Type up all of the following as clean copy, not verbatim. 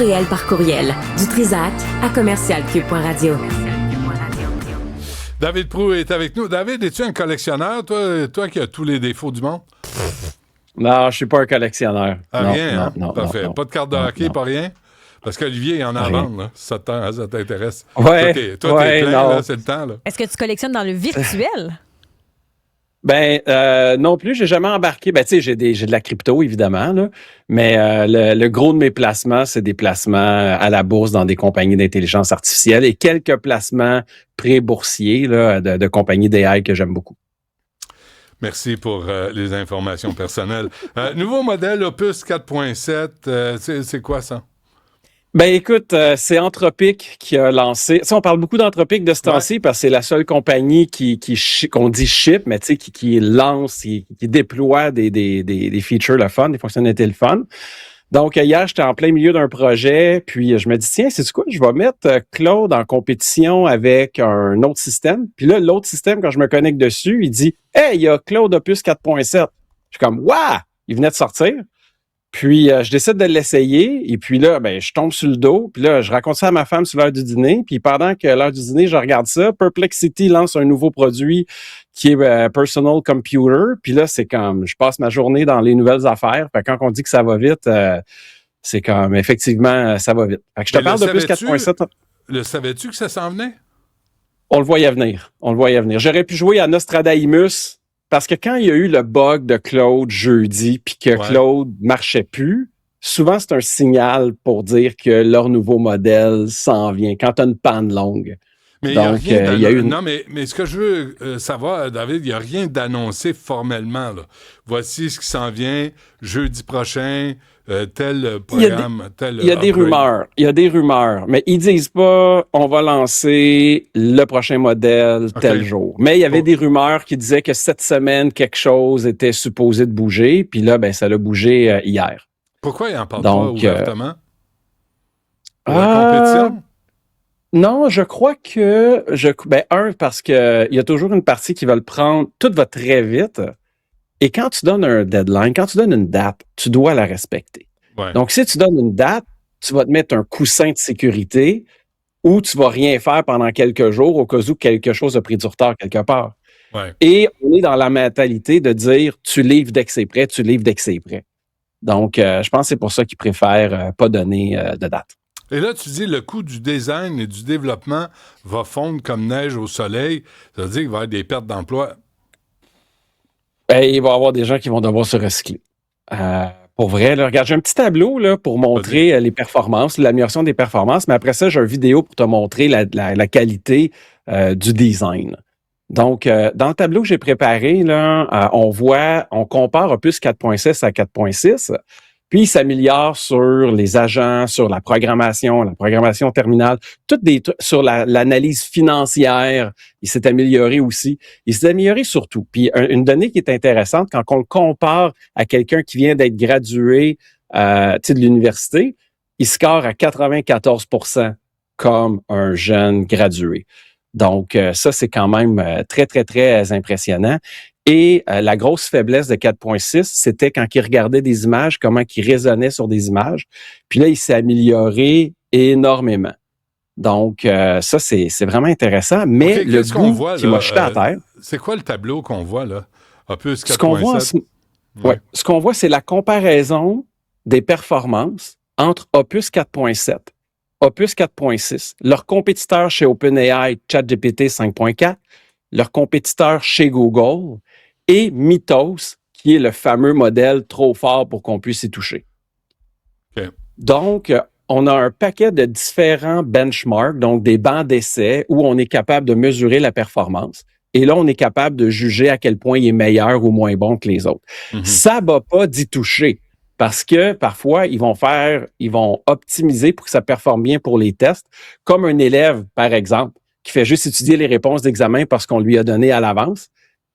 Réel par courriel, du Trizac à commercialcube.radio. David Proulx est avec nous. David, es-tu un collectionneur, toi qui as tous les défauts du monde? Non, je suis pas un collectionneur. Rien, non, parfait. non, pas de carte de hockey, non. pas rien? Parce qu'Olivier, il en a à vendre, là. Ça t'intéresse. Ouais, toi, t'es plein, non. là, c'est le temps, là. Est-ce que tu collectionnes dans le virtuel? Non plus, j'ai jamais embarqué. Ben, tu sais, j'ai de la crypto, évidemment, là, mais le gros de mes placements, c'est des placements à la bourse dans des compagnies d'intelligence artificielle et quelques placements pré-boursiers là, de compagnies d'AI que j'aime beaucoup. Merci pour les informations personnelles. Nouveau modèle Opus 4.7, c'est quoi ça? Ben écoute, c'est Anthropic qui a lancé. Tu sais, on parle beaucoup d'Anthropic de ce temps-ci parce que c'est la seule compagnie qu'on dit ship, mais tu sais, qui lance, qui déploie des features le fun, des fonctionnalités le fun. Donc hier, j'étais en plein milieu d'un projet, puis je me dis tiens, c'est quoi, je vais mettre Claude en compétition avec un autre système. Puis là, l'autre système, quand je me connecte dessus, il dit hey, il y a Claude Opus 4.7. Je suis comme waouh, il venait de sortir. Puis, je décide de l'essayer. Et puis là, je tombe sur le dos. Puis là, je raconte ça à ma femme sur l'heure du dîner. Puis pendant que l'heure du dîner, je regarde ça. Perplexity lance un nouveau produit qui est Personal Computer. Puis là, c'est comme, je passe ma journée dans les nouvelles affaires. Fait que quand on dit que ça va vite, c'est comme, effectivement, ça va vite. Fait que je te parle de plus 4.7. Le savais-tu que ça s'en venait? On le voyait venir. J'aurais pu jouer à Nostradamus. Parce que quand il y a eu le bug de Claude jeudi, puis que Claude marchait plus, souvent c'est un signal pour dire que leur nouveau modèle s'en vient, quand tu as une panne longue. Mais donc, il y a une... Non, mais ce que je veux savoir, David, il n'y a rien d'annoncé formellement, là. Voici ce qui s'en vient jeudi prochain, tel programme, il y a des rumeurs, mais ils disent pas on va lancer le prochain modèle tel jour. Mais il y avait des rumeurs qui disaient que cette semaine, quelque chose était supposé de bouger, puis là, ça l'a bougé hier. Pourquoi ils n'en parlent pas ouvertement? Pour la compétition? Non, je crois que... parce que il y a toujours une partie qui va le prendre, tout va très vite. Et quand tu donnes un deadline, quand tu donnes une date, tu dois la respecter. Ouais. Donc, si tu donnes une date, tu vas te mettre un coussin de sécurité ou tu vas rien faire pendant quelques jours au cas où quelque chose a pris du retard quelque part. Ouais. Et on est dans la mentalité de dire tu livres dès que c'est prêt, Donc, je pense que c'est pour ça qu'ils préfèrent pas donner de date. Et là, tu dis le coût du design et du développement va fondre comme neige au soleil. Ça veut dire qu'il va y avoir des pertes d'emploi. Il va y avoir des gens qui vont devoir se recycler. Pour vrai, là, regarde, j'ai un petit tableau là, pour montrer les performances, l'amélioration des performances, mais après ça, j'ai une vidéo pour te montrer la qualité du design. Donc, dans le tableau que j'ai préparé, là, on compare Opus 4.6 à 4.6, puis il s'améliore sur les agents, sur la programmation terminale, toutes des trucs sur l'analyse financière. Il s'est amélioré aussi. Il s'est amélioré surtout. Puis une donnée qui est intéressante, quand on le compare à quelqu'un qui vient d'être gradué de l'université, il score à 94% comme un jeune gradué. Donc, ça, c'est quand même très, très, très impressionnant. Et la grosse faiblesse de 4.6, c'était quand il regardait des images, comment il raisonnait sur des images. Puis là, il s'est amélioré énormément. Donc, ça, c'est vraiment intéressant. Mais le bout qui m'a jeté à terre... c'est quoi le tableau qu'on voit, là? Opus 4.7? Ce qu'on voit, c'est la comparaison des performances entre Opus 4.7, Opus 4.6, leur compétiteur chez OpenAI, ChatGPT 5.4, leur compétiteur chez Google et Mythos, qui est le fameux modèle trop fort pour qu'on puisse y toucher. Okay. Donc, on a un paquet de différents benchmarks, donc des bancs d'essai où on est capable de mesurer la performance. Et là, on est capable de juger à quel point il est meilleur ou moins bon que les autres. Mm-hmm. Ça ne va pas d'y toucher parce que parfois, ils vont optimiser pour que ça performe bien pour les tests, comme un élève, par exemple, qui fait juste étudier les réponses d'examen parce qu'on lui a donné à l'avance,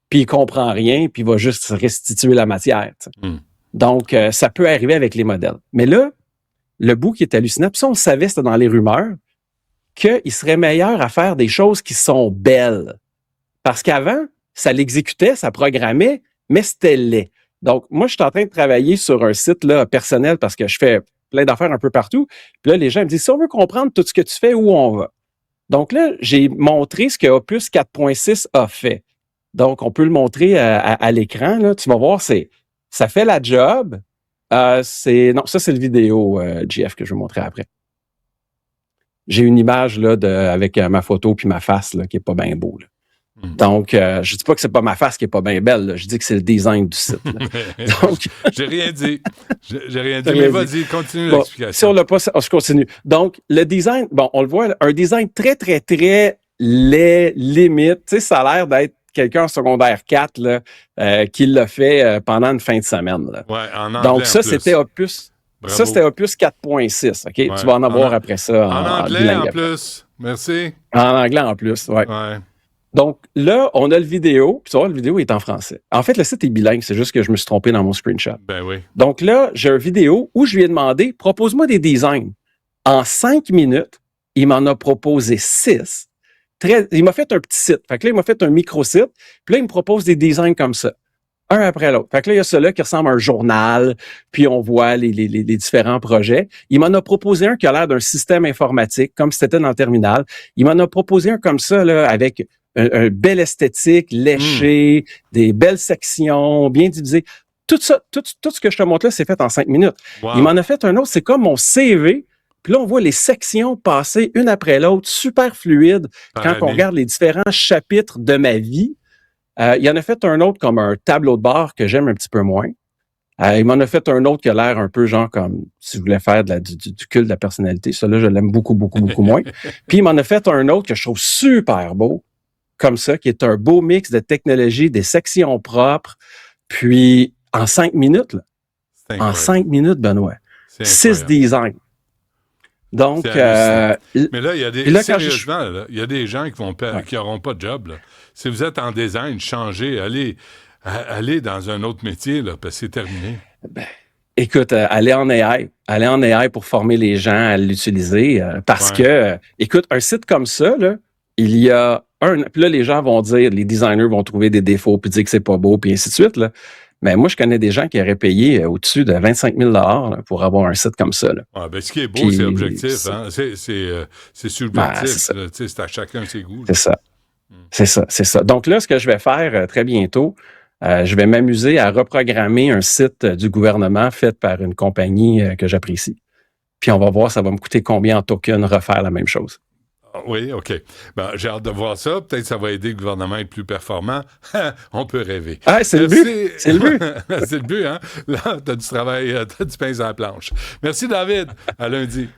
puis il comprend rien, puis il va juste restituer la matière. Donc, ça peut arriver avec les modèles. Mais là, le bout qui est hallucinant, puis ça, on le savait, c'était dans les rumeurs, qu'il serait meilleur à faire des choses qui sont belles. Parce qu'avant, ça l'exécutait, ça programmait, mais c'était laid. Donc, moi, je suis en train de travailler sur un site là, personnel parce que je fais plein d'affaires un peu partout. Puis là, les gens me disent, si on veut comprendre tout ce que tu fais, où on va? Donc là, j'ai montré ce que Opus 4.6 a fait. Donc, on peut le montrer à l'écran. Là. Tu vas voir, ça fait la job. Non, ça, c'est le vidéo, GF, que je vais montrer après. J'ai une image là, avec ma photo puis ma face là, qui est pas bien beau. Là. Donc, je dis pas que c'est pas ma face qui est pas bien belle. Là. Je dis que c'est le design du site. Donc, j'ai rien dit. J'ai rien dit. Mais vas-y, continue l'explication. Si on l'a pas, je continue. Donc, le design, on le voit, un design très, très, très limite. Tu sais, ça a l'air d'être quelqu'un en secondaire 4 là, qui l'a fait pendant une fin de semaine. Là. Ouais, en anglais. Donc, ça, c'était Opus. Bravo. Ça, c'était Opus 4.6. OK? Ouais. Tu vas en avoir après ça. En anglais en plus. Merci. En anglais en plus, oui. Ouais. Donc, là, on a le vidéo. Puis tu vois, le vidéo est en français. En fait, le site est bilingue. C'est juste que je me suis trompé dans mon screenshot. Ben oui. Donc là, j'ai une vidéo où je lui ai demandé, propose-moi des designs. En 5 minutes, il m'en a proposé 6. Il m'a fait un petit site. Fait que là, il m'a fait un micro-site. Puis là, il me propose des designs comme ça. Un après l'autre. Fait que là, il y a celui-là qui ressemble à un journal, puis on voit les différents projets. Il m'en a proposé un qui a l'air d'un système informatique, comme si c'était dans le terminal. Il m'en a proposé un comme ça, là, avec un bel esthétique, léché, des belles sections, bien divisées. Tout ça, tout ce que je te montre là, c'est fait en 5 minutes. Wow. Il m'en a fait un autre, c'est comme mon CV. Puis là, on voit les sections passer une après l'autre, super fluide, quand on regarde les différents chapitres de ma vie. Il en a fait un autre comme un tableau de bord que j'aime un petit peu moins. Il m'en a fait un autre qui a l'air un peu genre comme si je voulais faire du culte de la personnalité. Celui-là, je l'aime beaucoup moins. Puis il m'en a fait un autre que je trouve super beau, comme ça, qui est un beau mix de technologie, des sections propres. Puis en 5 minutes, là. En 5 minutes, Benoît. 6 designs. Donc, mais là, il y a des sérieusement, là, il y a des gens qui n'auront pas de job. Là. Si vous êtes en design, changez, allez dans un autre métier, là, parce que c'est terminé. Écoute, allez en AI pour former les gens à l'utiliser, parce que, écoute, un site comme ça, là, il y a puis là, les gens vont dire, les designers vont trouver des défauts, puis dire que c'est pas beau, puis ainsi de suite, là. Mais moi, je connais des gens qui auraient payé au-dessus de 25 000 là, pour avoir un site comme ça. Là. Ah, ben, ce qui est beau, c'est objectif. Hein? C'est subjectif. C'est à chacun ses goûts. C'est ça. Donc là, ce que je vais faire très bientôt, je vais m'amuser à reprogrammer un site du gouvernement fait par une compagnie que j'apprécie. Puis on va voir, ça va me coûter combien en tokens refaire la même chose. Oui, OK. Ben, j'ai hâte de voir ça. Peut-être que ça va aider le gouvernement à être plus performant. On peut rêver. Ah, c'est le but. C'est le but. C'est le but, hein? Là, t'as du travail, t'as du pain sur la planche. Merci, David. À lundi.